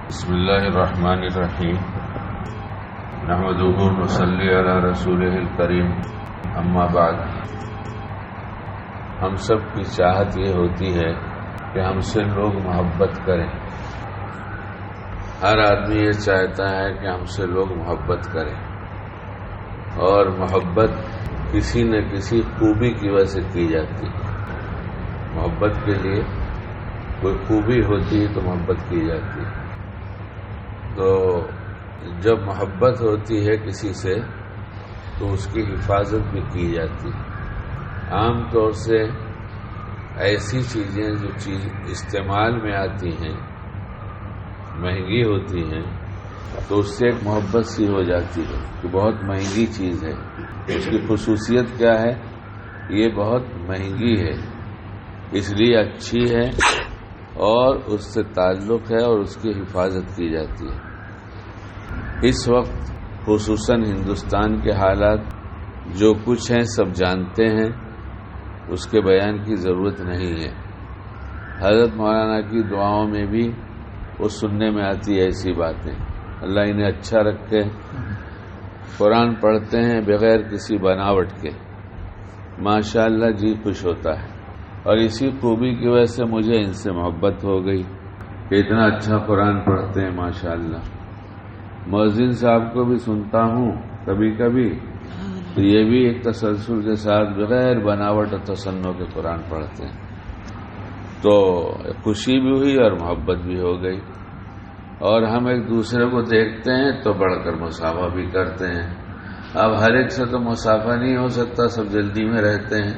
بسم اللہ الرحمن الرحیم نحمدہ ونصلی علی رسولہ الکریم اما بعد۔ ہم سب کی چاہت یہ ہوتی ہے کہ ہم سے لوگ محبت کریں۔ ہر آدمی یہ چاہتا ہے کہ ہم سے لوگ محبت کریں، اور محبت کسی نہ کسی خوبی کی وجہ سے کی جاتی ہے۔ محبت کے لیے کوئی خوبی ہوتی ہے تو محبت کی جاتی ہے۔ تو جب محبت ہوتی ہے کسی سے تو اس کی حفاظت بھی کی جاتی ہے۔ عام طور سے ایسی چیزیں جو چیز استعمال میں آتی ہیں، مہنگی ہوتی ہیں، تو اس سے ایک محبت سی ہو جاتی ہے کہ بہت مہنگی چیز ہے۔ اس کی خصوصیت کیا ہے؟ یہ بہت مہنگی ہے، اس لیے اچھی ہے اور اس سے تعلق ہے اور اس کی حفاظت کی جاتی ہے۔ اس وقت خصوصاً ہندوستان کے حالات جو کچھ ہیں سب جانتے ہیں، اس کے بیان کی ضرورت نہیں ہے۔ حضرت مولانا کی دعاؤں میں بھی وہ سننے میں آتی ہے ایسی باتیں۔ اللہ انہیں اچھا رکھے، قرآن پڑھتے ہیں بغیر کسی بناوٹ کے، ماشاءاللہ جی خوش ہوتا ہے۔ اور اسی خوبی کی وجہ سے مجھے ان سے محبت ہو گئی کہ اتنا اچھا قرآن پڑھتے ہیں ماشاءاللہ۔ مؤذن صاحب کو بھی سنتا ہوں کبھی کبھی، تو یہ بھی ایک تسلسل کے ساتھ بغیر بناوٹ اور تصنع کے قرآن پڑھتے ہیں۔ تو خوشی بھی ہوئی اور محبت بھی ہو گئی، اور ہم ایک دوسرے کو دیکھتے ہیں تو بڑھ کر مصافحہ بھی کرتے ہیں۔ اب ہر ایک سے تو مصافحہ نہیں ہو سکتا، سب جلدی میں رہتے ہیں،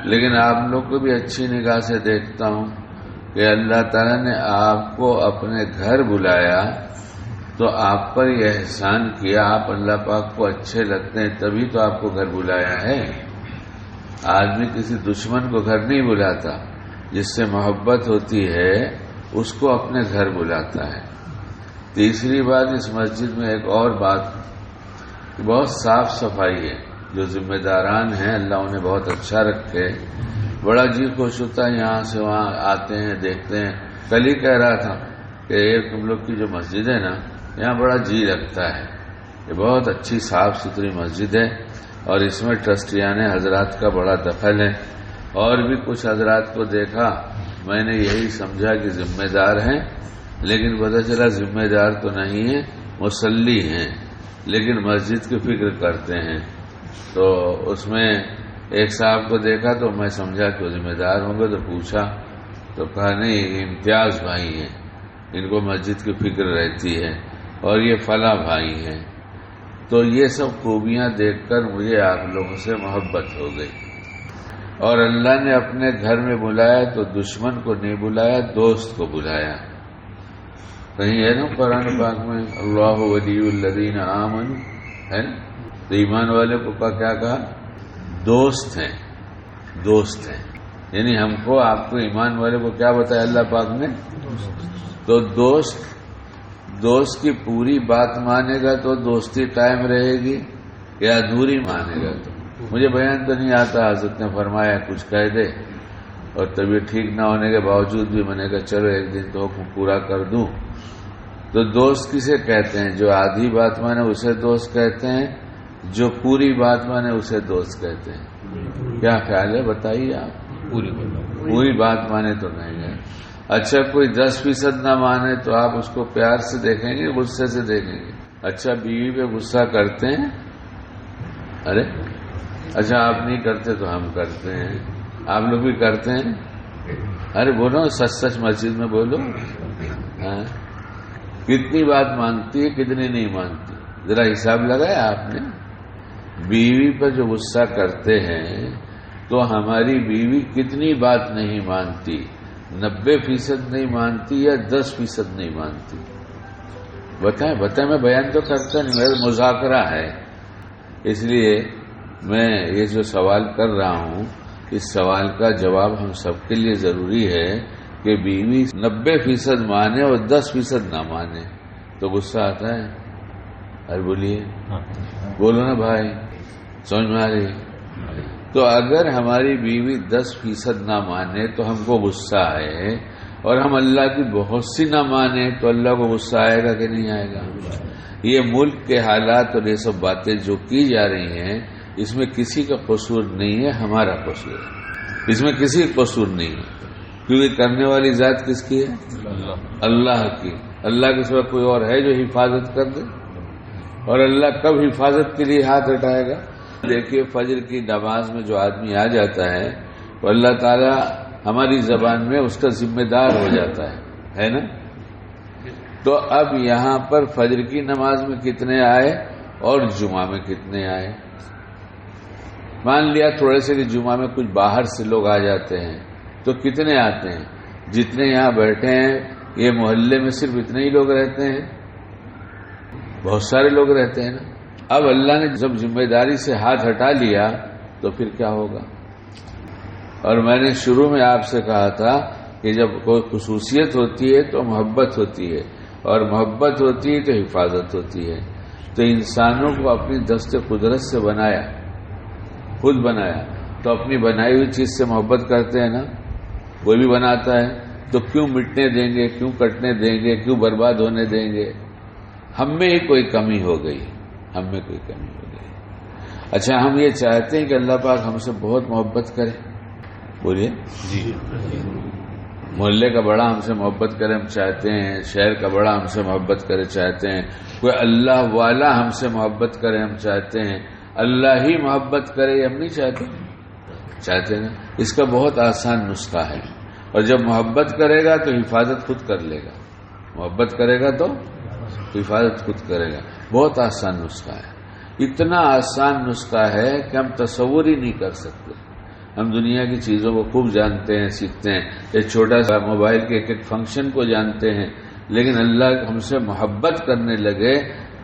لیکن آپ لوگ کو بھی اچھی نگاہ سے دیکھتا ہوں کہ اللہ تعالیٰ نے آپ کو اپنے گھر بلایا تو آپ پر یہ احسان کیا، آپ اللہ پاک کو اچھے لگتے ہیں تبھی تو آپ کو گھر بلایا ہے۔ آدمی کسی دشمن کو گھر نہیں بلاتا، جس سے محبت ہوتی ہے اس کو اپنے گھر بلاتا ہے۔ تیسری بات، اس مسجد میں ایک اور بات، بہت صاف صفائی ہے۔ جو ذمہ داران ہیں اللہ انہیں بہت اچھا رکھے، بڑا جی خوش ہوتا ہے، یہاں سے وہاں آتے ہیں دیکھتے ہیں۔ کل ہی کہہ رہا تھا کہ یہ تم لوگ کی جو مسجد ہے نا، یہاں بڑا جی لگتا ہے، یہ بہت اچھی صاف ستھری مسجد ہے، اور اس میں ٹرسٹیان حضرات کا بڑا دخل ہے۔ اور بھی کچھ حضرات کو دیکھا، میں نے یہی سمجھا کہ ذمہ دار ہیں، لیکن پتہ چلا ذمہ دار تو نہیں ہیں، مصلی ہیں، لیکن مسجد کی فکر کرتے ہیں۔ تو اس میں ایک صاحب کو دیکھا تو میں سمجھا کہ وہ ذمہ دار ہوں گے، تو پوچھا تو کہا نہیں، یہ امتیاز بھائی ہیں، ان کو مسجد کی فکر رہتی ہے، اور یہ فلاں بھائی ہیں۔ تو یہ سب خوبیاں دیکھ کر مجھے آپ لوگوں سے محبت ہو گئی۔ اور اللہ نے اپنے گھر میں بلایا تو دشمن کو نہیں بلایا، دوست کو بلایا۔ کہیں ہے نا قرآن پاک میں اللہ ولی الذین آمنوا، ہے نا؟ تو ایمان والے کو کیا کہا؟ دوست ہیں، دوست ہیں۔ یعنی ہم کو، آپ کو، ایمان والے کو کیا بتایا اللہ پاک نے؟ تو دوست کی پوری بات مانے گا تو دوستی قائم رہے گی، یا ادھوری مانے گا تو؟ مجھے بیان تو نہیں آتا، حضرت نے فرمایا کچھ کہہ دے، اور طبیعت ٹھیک نہ ہونے کے باوجود بھی میں نے کہا چلو ایک دن تو حکم پورا کر دوں۔ تو دوست کسے کہتے ہیں؟ جو آدھی بات مانے اسے دوست کہتے ہیں، جو پوری بات مانے اسے دوست کہتے ہیں۔ کیا خیال ہے بتائیے آپ؟ پوری بات مانے تو نہیں ہے۔ اچھا کوئی 10% نہ مانے تو آپ اس کو پیار سے دیکھیں گے، غصے سے دیکھیں گے؟ اچھا بیوی پہ غصہ کرتے ہیں؟ ارے اچھا آپ نہیں کرتے تو ہم کرتے ہیں، آپ لوگ بھی کرتے ہیں؟ ارے بولو سچ سچ مسجد میں بولو، ہاں؟ کتنی بات مانتی ہے، کتنی نہیں مانتی؟ ذرا حساب لگایا آپ نے؟ بیوی پر جو غصہ کرتے ہیں تو ہماری بیوی کتنی بات نہیں مانتی؟ 90% نہیں مانتی یا 10% نہیں مانتی؟ بتائیں میں بیان تو کرتا نہیں، میرا مذاکرہ ہے۔ اس لیے میں یہ جو سوال کر رہا ہوں، اس سوال کا جواب ہم سب کے لیے ضروری ہے کہ بیوی 90% مانے اور 10% نہ مانے تو غصہ آتا ہے۔ ارے بولیے، بولو نا بھائی، سمجھ میں آ رہی؟ تو اگر ہماری بیوی 10% نہ مانے تو ہم کو غصہ آئے، اور ہم اللہ کی بہت سی نہ مانیں تو اللہ کو غصہ آئے گا کہ نہیں آئے گا؟ یہ ملک کے حالات اور یہ سب باتیں جو کی جا رہی ہیں اس میں کسی کا قصور نہیں ہے، ہمارا قصور ہے، اس میں کسی کا قصور نہیں ہے، کیونکہ کرنے والی ذات کس کی ہے؟ اللہ کی۔ اللہ کے سوا کوئی اور ہے جو حفاظت کر دے؟ اور اللہ کب حفاظت کے لیے ہاتھ اٹھائے گا؟ دیکھیے فجر کی نماز میں جو آدمی آ جاتا ہے تو اللہ تعالیٰ ہماری زبان میں اس کا ذمہ دار ہو جاتا ہے نا؟ تو اب یہاں پر فجر کی نماز میں کتنے آئے اور جمعہ میں کتنے آئے؟ مان لیا تھوڑے سے کہ جمعہ میں کچھ باہر سے لوگ آ جاتے ہیں تو کتنے آتے ہیں؟ جتنے یہاں بیٹھے ہیں یہ محلے میں صرف اتنے ہی لوگ رہتے ہیں؟ بہت سارے لوگ رہتے ہیں نا۔ اب اللہ نے جب ذمہ داری سے ہاتھ ہٹا لیا تو پھر کیا ہوگا؟ اور میں نے شروع میں آپ سے کہا تھا کہ جب کوئی خصوصیت ہوتی ہے تو محبت ہوتی ہے، اور محبت ہوتی ہے تو حفاظت ہوتی ہے۔ تو انسانوں کو اپنی دست قدرت سے بنایا، خود بنایا، تو اپنی بنائی ہوئی چیز سے محبت کرتے ہیں نا۔ کوئی بھی بناتا ہے تو کیوں مٹنے دیں گے، کیوں کٹنے دیں گے، کیوں برباد ہونے دیں گے؟ ہم میں ہی کوئی کمی ہو گئی، ہم میں کوئی کمی ہو گئی۔ اچھا ہم یہ چاہتے ہیں کہ اللہ پاک ہم سے بہت محبت کرے، بولیے جی۔ محلے کا بڑا ہم سے محبت کرے ہم چاہتے ہیں، شہر کا بڑا ہم سے محبت کرے چاہتے ہیں، کوئی اللہ والا ہم سے محبت کرے ہم چاہتے ہیں، اللہ ہی محبت کرے ہم نہیں چاہتے نا۔ اس کا بہت آسان نسخہ ہے، اور جب محبت کرے گا تو حفاظت خود کر لے گا، محبت کرے گا تو حفاظت خود کرے گا۔ بہت آسان نسخہ ہے، اتنا آسان نسخہ ہے کہ ہم تصور ہی نہیں کر سکتے۔ ہم دنیا کی چیزوں کو خوب جانتے ہیں، سیکھتے ہیں، ایک چھوٹا سا موبائل کے ایک فنکشن کو جانتے ہیں، لیکن اللہ ہم سے محبت کرنے لگے۔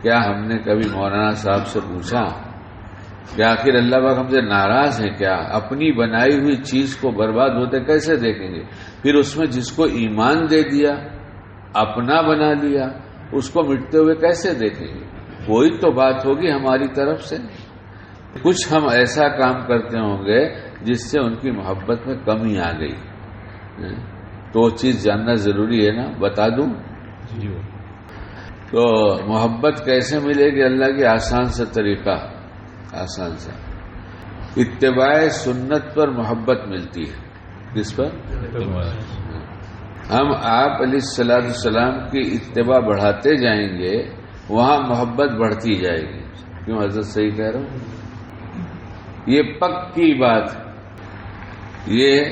کیا ہم نے کبھی مولانا صاحب سے پوچھا کہ آخر اللہ پاک ہم سے ناراض ہے کیا؟ اپنی بنائی ہوئی چیز کو برباد ہوتے کیسے دیکھیں گے؟ پھر اس میں جس کو ایمان دے دیا، اپنا بنا لیا، اس کو مٹتے ہوئے کیسے دیکھیں گے؟ کوئی تو بات ہوگی ہماری طرف سے، کچھ ہم ایسا کام کرتے ہوں گے جس سے ان کی محبت میں کمی آ گئی، تو وہ چیز جاننا ضروری ہے نا۔ بتا دوں تو محبت کیسے ملے گی اللہ کی؟ آسان سا طریقہ، آسان سا، اتباع سنت پر محبت ملتی ہے۔ کس پر؟ ہم آپ علیہ السلام کی اتباع بڑھاتے جائیں گے، وہاں محبت بڑھتی جائے گی۔ کیوں حضرت صحیح کہہ رہا ہوں؟ یہ پکی بات، یہ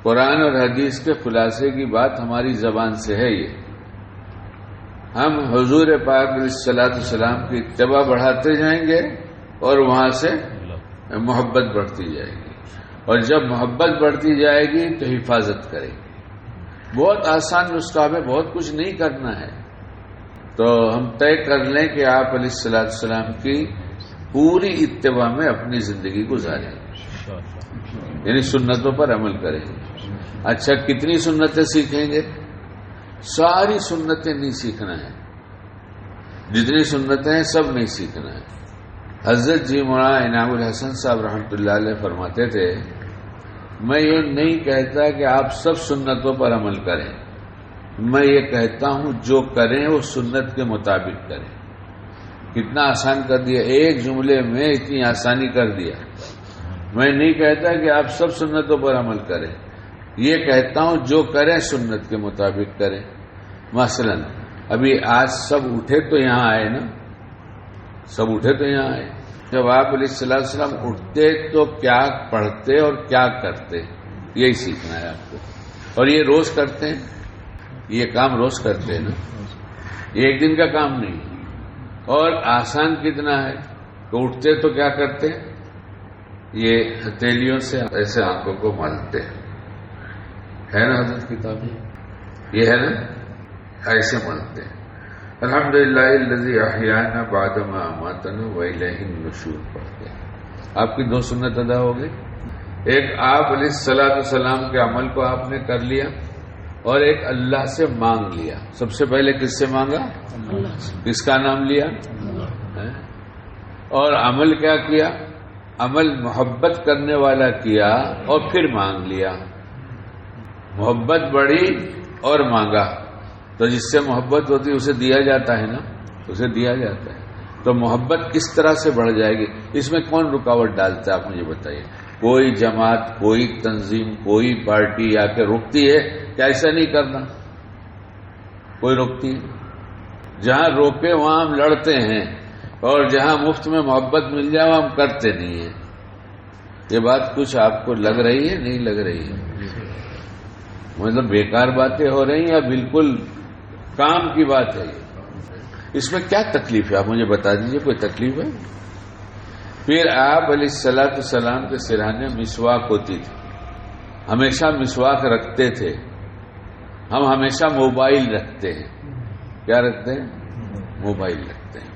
قرآن اور حدیث کے خلاصے کی بات ہماری زبان سے ہے۔ یہ ہم حضور پاک علیہ السلام کی اتباع بڑھاتے جائیں گے اور وہاں سے محبت بڑھتی جائے گی، اور جب محبت بڑھتی جائے گی تو حفاظت کرے گی۔ بہت آسان نسخہ میں، بہت کچھ نہیں کرنا ہے۔ تو ہم طے کر لیں کہ آپ علیہ السلام کی پوری اتباع میں اپنی زندگی گزاریں، یعنی سنتوں پر عمل کریں گے۔ اچھا کتنی سنتیں سیکھیں گے؟ ساری سنتیں نہیں سیکھنا ہے، جتنی سنتیں ہیں سب نہیں سیکھنا ہے۔ حضرت جی مولانا انعام الحسن صاحب رحمۃ اللہ علیہ فرماتے تھے، میں یہ نہیں کہتا کہ آپ سب سنتوں پر عمل کریں، میں یہ کہتا ہوں جو کریں وہ سنت کے مطابق کریں۔ کتنا آسان کر دیا، ایک جملے میں اتنی آسانی کر دیا۔ میں نہیں کہتا کہ آپ سب سنتوں پر عمل کریں، یہ کہتا ہوں جو کریں سنت کے مطابق کریں۔ مثلا ابھی آج سب اٹھے تو یہاں آئے نا، سب اٹھے تو یہاں آئے۔ جب آپ علیہ السلام اٹھتے تو کیا پڑھتے اور کیا کرتے، یہی سیکھنا ہے آپ کو۔ اور یہ روز کرتے ہیں، یہ کام روز کرتے ہیں نا، یہ ایک دن کا کام نہیں۔ اور آسان کتنا ہے کہ اٹھتے تو کیا کرتے، یہ ہتھیلیوں سے ایسے آنکھوں کو ملتے ہے نا، حضرت کتاب یہ ہے نا، ایسے ملتے ہیں۔ الحمدللہ الذی احیانا بعد ما اماتنا والیہ النشور پڑھتے ہیں۔ آپ کی دو سنت ادا ہو گئی، ایک آپ علیہ السلام کے عمل کو آپ نے کر لیا، اور ایک اللہ سے مانگ لیا۔ سب سے پہلے کس سے مانگا؟ کس کا نام لیا؟ اور عمل کیا کیا؟ عمل محبت کرنے والا کیا، اور پھر مانگ لیا۔ محبت بڑھی اور مانگا، تو جس سے محبت ہوتی ہے اسے دیا جاتا ہے نا، اسے دیا جاتا ہے. تو محبت کس طرح سے بڑھ جائے گی؟ اس میں کون رکاوٹ ڈالتا ہے آپ مجھے بتائیے؟ کوئی جماعت، کوئی تنظیم، کوئی پارٹی آ کے روکتی ہے کہ ایسا نہیں کرنا؟ کوئی روکتی ہے؟ جہاں روکے وہاں ہم لڑتے ہیں، اور جہاں مفت میں محبت مل جائے وہاں ہم کرتے نہیں ہیں. یہ بات کچھ آپ کو لگ رہی ہے؟ نہیں لگ رہی ہے؟ مطلب بیکار باتیں ہو رہی ہیں یا بالکل کام کی بات ہے؟ اس میں کیا تکلیف ہے آپ مجھے بتا دیجئے، کوئی تکلیف ہے؟ پھر آپ علیہ الصلوۃ والسلام کے سرہانے مسواک ہوتی تھی، ہمیشہ مسواک رکھتے تھے. ہم ہمیشہ موبائل رکھتے ہیں. کیا رکھتے ہیں؟ موبائل رکھتے ہیں.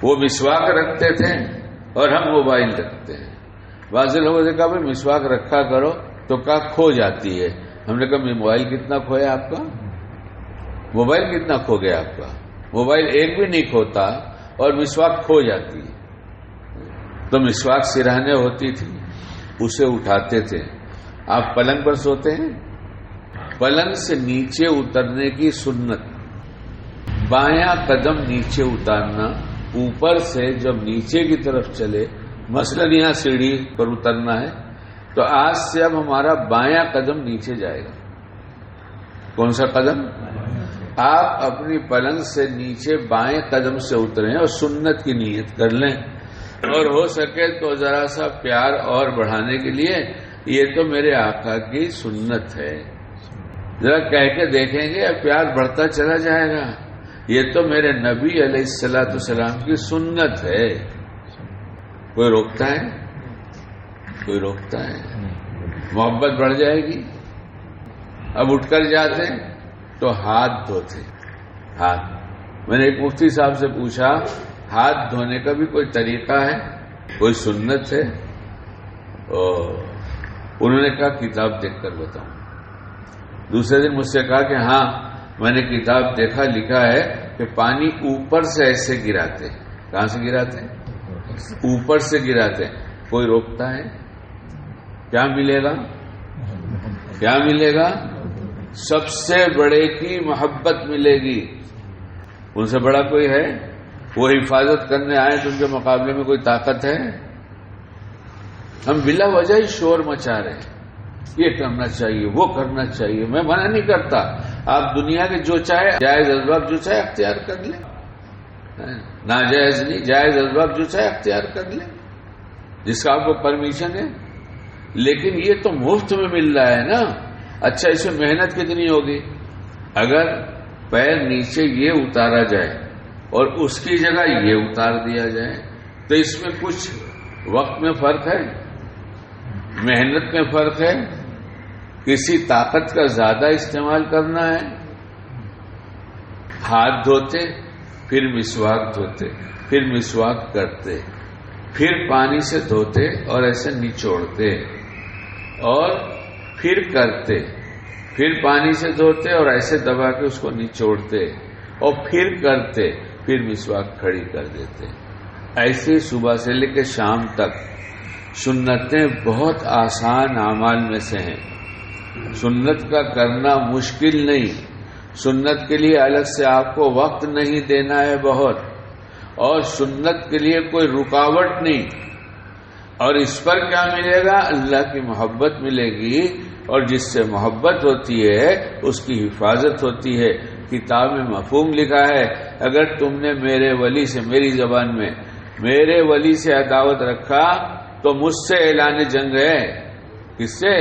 وہ مسواک رکھتے تھے اور ہم موبائل رکھتے ہیں. بعض لوگوں نے کہا بھائی مسواک رکھا کرو، تو کہا کھو جاتی ہے. ہم نے کہا موبائل کتنا کھویا آپ کا؟ موبائل کتنا کھو گیا آپ کا؟ موبائل ایک بھی نہیں کھوتا اور مسواک کھو جاتی ہے. تو مسواک سرہانے ہوتی تھی، اسے اٹھاتے تھے. آپ پلنگ پر سوتے ہیں، پلنگ سے نیچے اترنے کی سنت، بایاں قدم نیچے اتارنا، اوپر سے جب نیچے کی طرف چلے، مثلا یہاں سیڑھی پر اترنا ہے تو آج سے اب ہمارا بایاں قدم نیچے جائے گا. کون سا قدم؟ آپ اپنی پلنگ سے نیچے بائیں قدم سے اتریں اور سنت کی نیت کر لیں، اور ہو سکے تو ذرا سا پیار اور بڑھانے کے لیے یہ تو میرے آقا کی سنت ہے، ذرا کہہ کے دیکھیں گے پیار بڑھتا چلا جائے گا. یہ تو میرے نبی علیہ الصلوۃ والسلام کی سنت ہے. کوئی روکتا ہے؟ کوئی روکتا ہے؟ محبت بڑھ جائے گی. اب اٹھ کر جاتے تو ہاتھ دھوتے. ہاتھ، میں نے ایک مفتی صاحب سے پوچھا ہاتھ دھونے کا بھی کوئی طریقہ ہے، کوئی سنت ہے؟ انہوں نے کہا کتاب دیکھ کر بتاؤں. دوسرے دن مجھ سے کہا کہ ہاں میں نے کتاب دیکھا، لکھا ہے کہ پانی اوپر سے ایسے گراتے. کہاں سے گراتے؟ اوپر سے گراتے. کوئی روکتا ہے؟ کیا ملے گا؟ کیا ملے گا؟ سب سے بڑے کی محبت ملے گی. ان سے بڑا کوئی ہے؟ وہ حفاظت کرنے آئے تو ان کے مقابلے میں کوئی طاقت ہے؟ ہم بلا وجہ ہی شور مچا رہے ہیں، یہ کرنا چاہیے، وہ کرنا چاہیے. میں منع نہیں کرتا، آپ دنیا کے جو چاہے جائز اسباب جو چاہے اختیار کر لیں، ناجائز نہیں، جائز اسباب جو چاہے اختیار کر لیں جس کا آپ کو پرمیشن ہے. لیکن یہ تو مفت میں مل رہا ہے نا. اچھا اس میں محنت کتنی ہوگی؟ اگر پیر نیچے یہ اتارا جائے اور اس کی جگہ یہ اتار دیا جائے تو اس میں کچھ وقت میں فرق ہے، محنت میں فرق ہے، کسی طاقت کا زیادہ استعمال کرنا ہے. ہاتھ دھوتے، پھر مسواک دھوتے، پھر مسواک کرتے، پھر پانی سے دھوتے اور ایسے نچوڑتے، اور پھر کرتے، پھر پانی سے دھوتے اور ایسے دبا کے اس کو نچوڑتے، اور پھر کرتے، پھر مسواک کھڑی کر دیتے. ایسے صبح سے لے کے شام تک. سنتیں بہت آسان اعمال میں سے ہیں. سنت کا کرنا مشکل نہیں. سنت کے لیے الگ سے آپ کو وقت نہیں دینا ہے بہت، اور سنت کے لیے کوئی رکاوٹ نہیں. اور اس پر کیا ملے گا؟ اللہ کی محبت ملے گی، اور جس سے محبت ہوتی ہے اس کی حفاظت ہوتی ہے. کتاب میں مفہوم لکھا ہے، اگر تم نے میرے ولی سے، میری زبان میں میرے ولی سے عداوت رکھا تو مجھ سے اعلان جنگ ہے. کس سے؟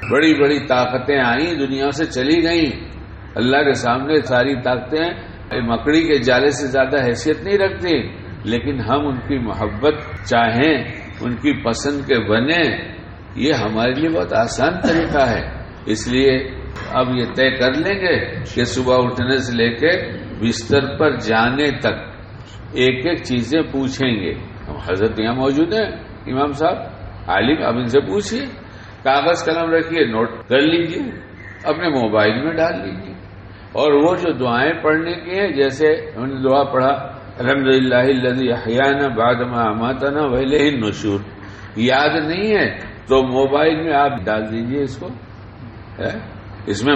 بڑی بڑی طاقتیں آئیں، دنیا سے چلی گئیں. اللہ کے سامنے ساری طاقتیں مکڑی کے جالے سے زیادہ حیثیت نہیں رکھتی. لیکن ہم ان کی محبت چاہیں، ان کی پسند کے بنیں، یہ ہمارے لیے بہت آسان طریقہ ہے. اس لیے اب یہ طے کر لیں گے کہ صبح اٹھنے سے لے کے بستر پر جانے تک ایک ایک چیزیں پوچھیں گے. ہم حضرت یہاں موجود ہیں، امام صاحب عالم، اب ان سے پوچھیے. کاغذ قلم رکھیے، نوٹ کر لیجیے، اپنے موبائل میں ڈال لیجیے. اور وہ جو دعائیں پڑھنے کی ہیں، جیسے ہم نے دعا پڑھا الحمدللہ الذی احیانا بعد ما اماتنا والیہ النشور، یاد نہیں ہے تو موبائل میں آپ ڈال دیجئے اس کو، اس میں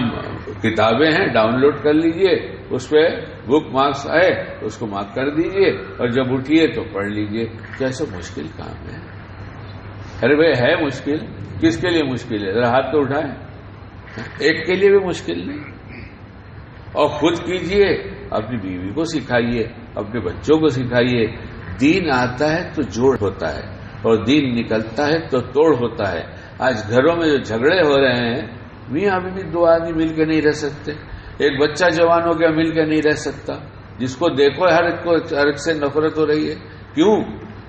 کتابیں ہیں، ڈاؤن لوڈ کر لیجئے، اس پہ بک مارکس آئے تو اس کو مارک کر دیجئے اور جب اٹھیے تو پڑھ لیجئے۔ کیسے مشکل کام ہے؟ ارے بھائی ہے مشکل، کس کے لیے مشکل ہے؟ ذرا ہاتھ تو اٹھائیں، ایک کے لیے بھی مشکل نہیں۔ اور خود کیجئے، اپنی بیوی کو سکھائیے، اپنے بچوں کو سکھائیے۔ دین آتا ہے تو جوڑ ہوتا ہے اور دین نکلتا ہے تو توڑ ہوتا ہے۔ آج گھروں میں جو جھگڑے ہو رہے ہیں، میاں بیوی دو آدمی مل کے نہیں رہ سکتے، ایک بچہ جوان ہو گیا مل کے نہیں رہ سکتا، جس کو دیکھو ہر ایک سے نفرت ہو رہی ہے۔ کیوں؟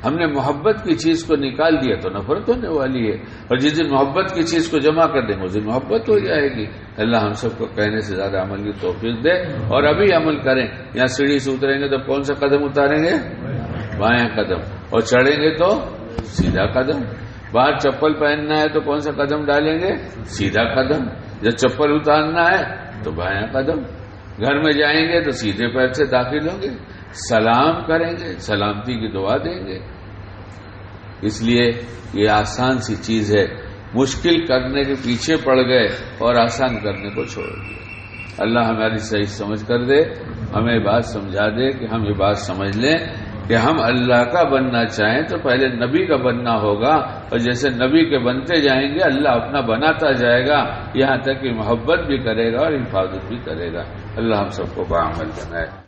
ہم نے محبت کی چیز کو نکال دیا تو نفرت ہونے والی ہے، اور جس دن محبت کی چیز کو جمع کر دیں گے اس دن محبت ہو جائے گی۔ اللہ ہم سب کو کہنے سے زیادہ عمل کی توفیق دے، اور ابھی عمل کریں۔ یہاں سیڑھی سے اتریں گے تو کون سا قدم اتاریں گے؟ بایاں قدم، اور چڑھیں گے تو سیدھا قدم۔ باہر چپل پہننا ہے تو کون سا قدم ڈالیں گے؟ سیدھا قدم۔ جب چپل اتارنا ہے تو بایاں قدم۔ گھر میں جائیں گے تو سیدھے پیر سے داخل ہوں گے، سلام کریں گے، سلامتی کی دعا دیں گے۔ اس لیے یہ آسان سی چیز ہے، مشکل کرنے کے پیچھے پڑ گئے اور آسان کرنے کو چھوڑ دیا۔ اللہ ہماری صحیح سمجھ کر دے، ہمیں بات سمجھا دے کہ ہم یہ بات سمجھ لیں کہ ہم اللہ کا بننا چاہیں تو پہلے نبی کا بننا ہوگا، اور جیسے نبی کے بنتے جائیں گے اللہ اپنا بناتا جائے گا، یہاں تک کہ محبت بھی کرے گا اور حفاظت بھی کرے گا۔ اللہ ہم سب کو باعمل بنائے۔